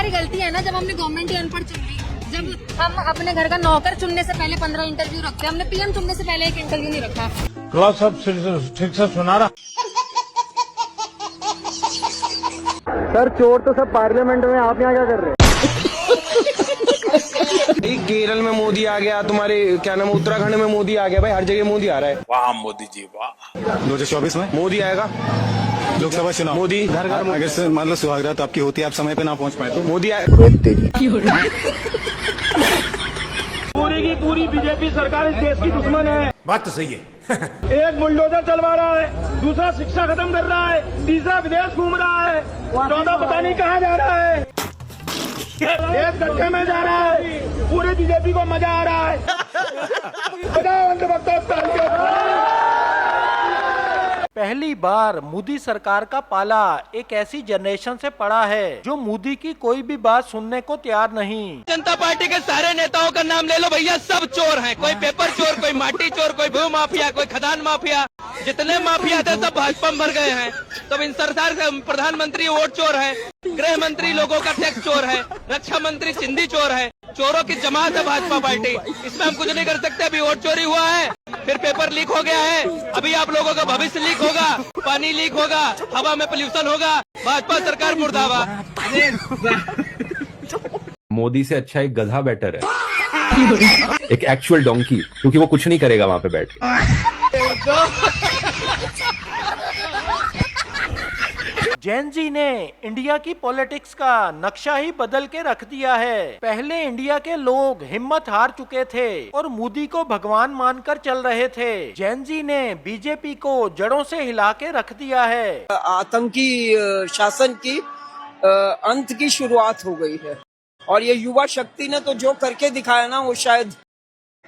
हमारी गलती है ना, जब हमने गवर्नमेंट ही अनपढ़ चुन ली। जब हम अपने घर का नौकर चुनने से पहले 15 इंटरव्यू रखते हैं, हमने पीएम चुनने से पहले एक इंटरव्यू नहीं रखा। क्लास सब ठीक से सुना रहा। सर चोर तो सब पार्लियामेंट में, आप यहाँ क्या कर रहे हैं? केरल में मोदी आ गया, तुम्हारे क्या नाम, उत्तराखंड में मोदी आ गया, भाई हर जगह मोदी आ रहा है। वाह मोदी जी वाह। 2024 में मोदी आएगा, लोकसभा चुनाव, मोदी घर घर अगर से मतलब सुहागरात आपकी होती है, आप समय पे ना पहुंच पाए तो मोदी आएगा। पूरी की पूरी बीजेपी सरकार इस देश की दुश्मन है। बात तो सही है। एक बुलडोजर चलवा रहा है, दूसरा शिक्षा खत्म कर रहा है, तीसरा विदेश घूम रहा है, चौथा पता नहीं कहाँ जा रहा है, एक गड्ढे में जा रहा है। पूरे बीजेपी को मजा आ रहा है। बजाओ अंधभक्तों तालियां। पहली बार मोदी सरकार का पाला एक ऐसी जनरेशन से पड़ा है जो मोदी की कोई भी बात सुनने को तैयार नहीं। जनता पार्टी के सारे नेताओं का नाम ले लो भैया, सब चोर हैं। कोई पेपर चोर, कोई माटी चोर, कोई भू माफिया, कोई खदान माफिया। जितने माफिया थे सब भाजपा में भर गए हैं। तो इन सरकार से प्रधानमंत्री वोट चोर है, गृह मंत्री लोगों का टैक्स चोर है, रक्षा मंत्री सिंधी चोर है। चोरों की जमात है भाजपा पार्टी, इसमें हम कुछ नहीं कर सकते। अभी वोट चोरी हुआ है, फिर पेपर लीक हो गया है, अभी आप लोगों का भविष्य लीक होगा, पानी लीक होगा, हवा में पोल्यूशन होगा। भाजपा सरकार मुर्दाबाद। मोदी से अच्छा एक गधा बेटर है, एक एक्चुअल डोंकी, क्योंकि वो कुछ नहीं करेगा वहां पे बैठ के। जेन जी ने इंडिया की पॉलिटिक्स का नक्शा ही बदल के रख दिया है। पहले इंडिया के लोग हिम्मत हार चुके थे और मोदी को भगवान मानकर चल रहे थे। जेन जी ने बीजेपी को जड़ों से हिला के रख दिया है। आतंकी शासन की अंत की शुरुआत हो गई है और ये युवा शक्ति ने तो जो करके दिखाया ना, वो शायद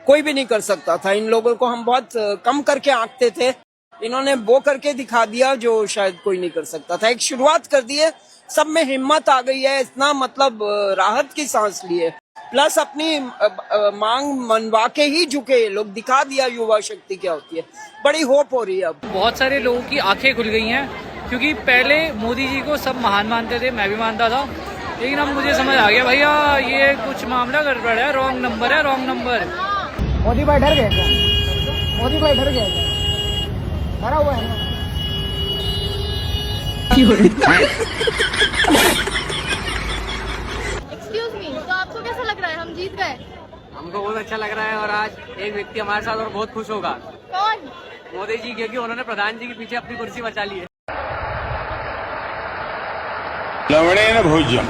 कोई भी नहीं कर सकता था। इन लोगों को हम बहुत कम करके आंकते थे, इन्होंने वो करके दिखा दिया जो शायद कोई नहीं कर सकता था। एक शुरुआत कर दी है, सब में हिम्मत आ गई है, इतना मतलब राहत की सांस लिए, प्लस अपनी मांग मनवा के ही झुके ये लोग, दिखा दिया युवा शक्ति क्या होती है। बड़ी होप हो रही है अब। बहुत सारे लोगों की आंखें खुल गई हैं, क्योंकि पहले मोदी जी को सब महान मानते थे, मैं भी मानता था, लेकिन अब मुझे समझ आ गया भैया ये कुछ मामला गड़बड़ है, रॉन्ग नंबर है, रॉन्ग नंबर। मोदी भाई डर गए क्या? मोदी भाई डर गए क्या? डरा हुआ है। एक्सक्यूज मी, तो आपको कैसा लग रहा है? हम जीत गए। हमको बहुत अच्छा लग रहा है और आज एक व्यक्ति हमारे साथ और बहुत खुश होगा। कौन? मोदी जी, क्योंकि उन्होंने प्रधान जी के पीछे अपनी कुर्सी बचा ली है। लवणे न भोज्यम।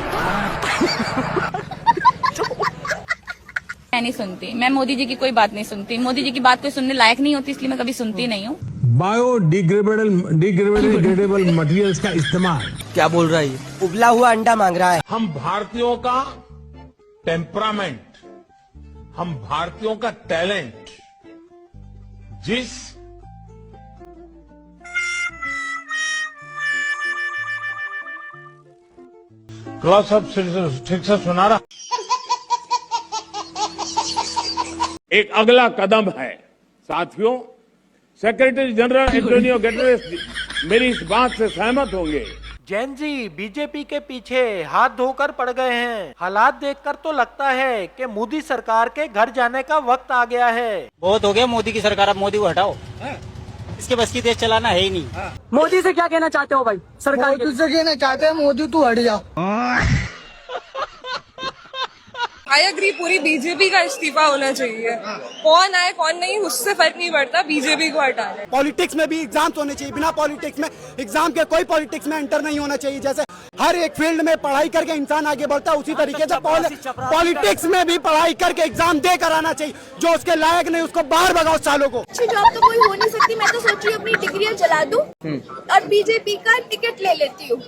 मैं नहीं सुनती, मैं मोदी जी की कोई बात नहीं सुनती। मोदी जी की बात कोई सुनने लायक नहीं होती, इसलिए मैं कभी सुनती नहीं हूँ। बायोडिग्रेडेबल मटेरियल्स का इस्तेमाल। क्या बोल रहा है ये? उबला हुआ अंडा मांग रहा है। हम भारतीयों का टेम्परामेंट, हम भारतीयों का टैलेंट, जिस क्लास सब ठीक से सुना रहा। एक अगला कदम है साथियों। सेक्रेटरी जनरल एंटोनियो गुटेरेस मेरी इस बात से सहमत होंगे। जैन जी बीजेपी के पीछे हाथ धोकर पड़ गए हैं। हालात देखकर तो लगता है कि मोदी सरकार के घर जाने का वक्त आ गया है। बहुत हो गया मोदी की सरकार, अब मोदी को हटाओ, इसके बस की देश चलाना है ही नहीं। मोदी से क्या कहना चाहते हो भाई? सरकार से कहना चाहते हैं मोदी तू हट जा। आई एग्री, पूरी बीजेपी का इस्तीफा होना चाहिए। कौन आए कौन नहीं उससे फर्क नहीं पड़ता, बीजेपी को हटाना है। पॉलिटिक्स में भी एग्जाम्स होने चाहिए, बिना पॉलिटिक्स में एग्जाम के कोई पॉलिटिक्स में एंटर नहीं होना चाहिए। जैसे हर एक फील्ड में पढ़ाई करके इंसान आगे बढ़ता है, उसी तरीके से पॉलिटिक्स में भी पढ़ाई करके एग्जाम दे कर आना चाहिए। जो उसके लायक नहीं उसको बाहर भगाओ सालों को। अच्छी जॉब तो कोई हो नहीं सकती। मैं तो सोच रही हूँ अपनी डिग्रियाँ जला दूं और बीजेपी का टिकट ले लेती हूँ।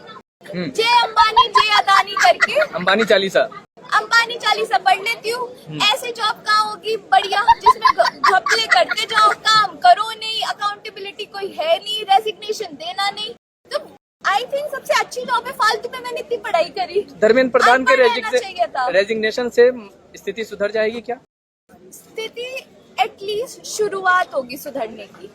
जय अंबानी जय अदानी करके अंबानी चालीसा पढ़ लेती हूँ। ऐसे जॉब कहाँ होगी बढ़िया, जिसमें घपले करते जाओ, काम करो नहीं, अकाउंटेबिलिटी कोई है नहीं, रेजिग्नेशन देना नहीं। तो आई थिंक सबसे अच्छी जॉब है। फालतू में मैंने इतनी पढ़ाई करी। धर्मेंद्र प्रधान के रेजिग्नेशन से स्थिति सुधर जाएगी क्या? स्थिति एटलीस्ट शुरुआत होगी सुधरने की।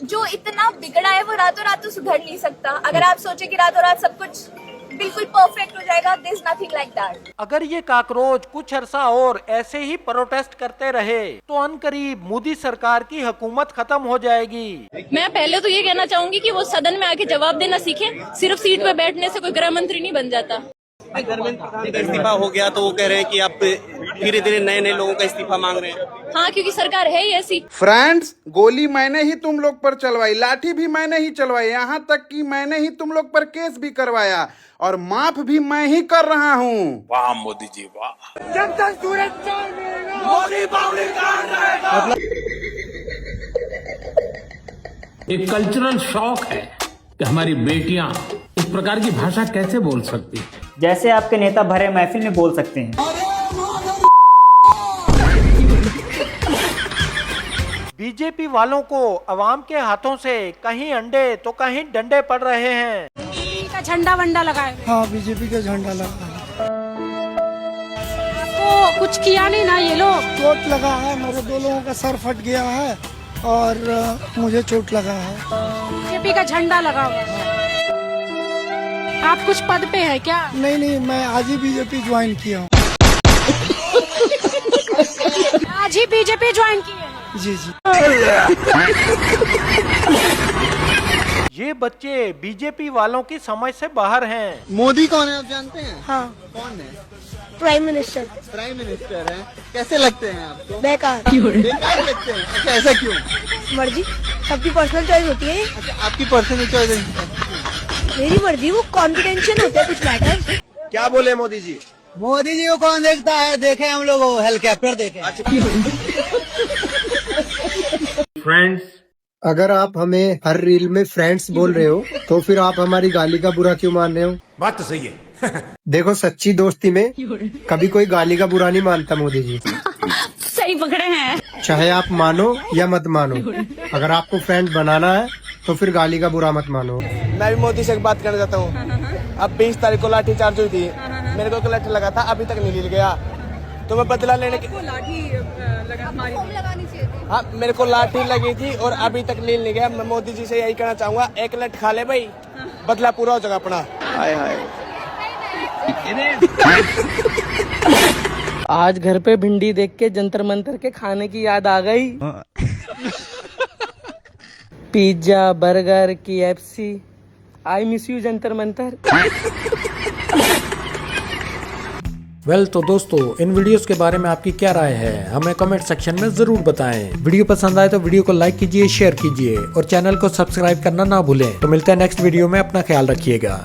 जो इतना बिगड़ा है वो रातों रात तो सुधर नहीं सकता। अगर आप सोचे कि रातों रात सब कुछ बिल्कुल परफेक्ट हो जाएगा, there is nothing like that. अगर ये काकरोच कुछ अरसा और ऐसे ही प्रोटेस्ट करते रहे तो अनकरीब मोदी सरकार की हुकूमत खत्म हो जाएगी। मैं पहले तो ये कहना चाहूंगी कि वो सदन में आके जवाब देना सीखें, सिर्फ सीट पे बैठने से कोई गृह मंत्री नहीं बन जाता। इस्तीफा हो गया तो वो कह रहे हैं कि आप धीरे धीरे नए नए लोगों का इस्तीफा मांग रहे हैं। हाँ, क्योंकि सरकार है ही ऐसी। फ्रेंड्स, गोली मैंने ही तुम लोग पर चलवाई, लाठी भी मैंने ही चलवाई, यहाँ तक कि मैंने ही तुम लोग पर केस भी करवाया और माफ भी मैं ही कर रहा हूँ। वाह मोदी जी वाह। जब तक सूरज चांद रहेगा, मोदी बावली काट रहेगा। एक कल्चरल शॉक है कि हमारी बेटियां इस प्रकार की भाषा कैसे बोल सकती हैं। जैसे आपके नेता भरे महफिल में बोल सकते हैं। बीजेपी वालों को अवाम के हाथों से कहीं अंडे तो कहीं डंडे पड़ रहे हैं। बीजेपी का झंडा वंडा लगाए। हाँ, बीजेपी का झंडा लगा है। आपको कुछ किया नहीं ना ये लोग? चोट लगा है, मेरे 2 लोगों का सर फट गया है और मुझे चोट लगा है। बीजेपी का झंडा लगा हुआ है। आप कुछ पद पे है क्या? नहीं, मैं आज ही बीजेपी ज्वाइन किया हूँ। आज ही बीजेपी ज्वाइन की है? जी जी। ये बच्चे बीजेपी वालों की समझ से बाहर हैं। मोदी कौन है आप जानते हैं? हाँ, कौन है? Prime minister. प्राइम मिनिस्टर है। कैसे लगते हैं आपको? बेकार। बेकार लगते हैं। अच्छा, ऐसा क्यों? मर्जी, सबकी पर्सनल चॉइस होती है। अच्छा, आपकी पर्सनल चॉइस है। मेरी मर्जी, वो कॉन्फिडेंशियल होता है कुछ मैटर। क्या बोले मोदी जी? मोदी जी को कौन देखता है? देखे हम लोग हेलीकॉप्टर देखे। फ्रेंड्स, अगर आप हमें हर रील में फ्रेंड्स बोल रहे हो तो फिर आप हमारी गाली का बुरा क्यों मान रहे हो? बात तो सही है। देखो, सच्ची दोस्ती में कभी कोई गाली का बुरा नहीं मानता मोदी जी। सही पकड़े हैं। चाहे आप मानो या मत मानो, अगर आपको फ्रेंड बनाना है तो फिर गाली का बुरा मत मानो। मैं भी मोदी से एक बात करना चाहता हूँ। अब 20 तारीख को लाठी चार्ज हुई थी, मेरे को कलेक्टर लगा था, अभी तक नहीं मिल गया। तो मैं बदला लेने के हाँ, मेरे को लाठी लगी थी और अभी तक नील नहीं गया। मैं मोदी जी से यही कहना चाहूंगा, एक लट खा ले भाई, बदला पूरा हो जाएगा अपना। हाय हाय। आज घर पे भिंडी देख के जंतर मंतर के खाने की याद आ गई। Pizza, burger, KFC, I miss you Jantar Mantar. Well तो दोस्तों, इन वीडियोस के बारे में आपकी क्या राय है हमें कमेंट सेक्शन में जरूर बताएं। वीडियो पसंद आए तो वीडियो को लाइक कीजिए, शेयर कीजिए और चैनल को सब्सक्राइब करना ना भूलें। तो मिलते हैं नेक्स्ट वीडियो में, अपना ख्याल रखिएगा।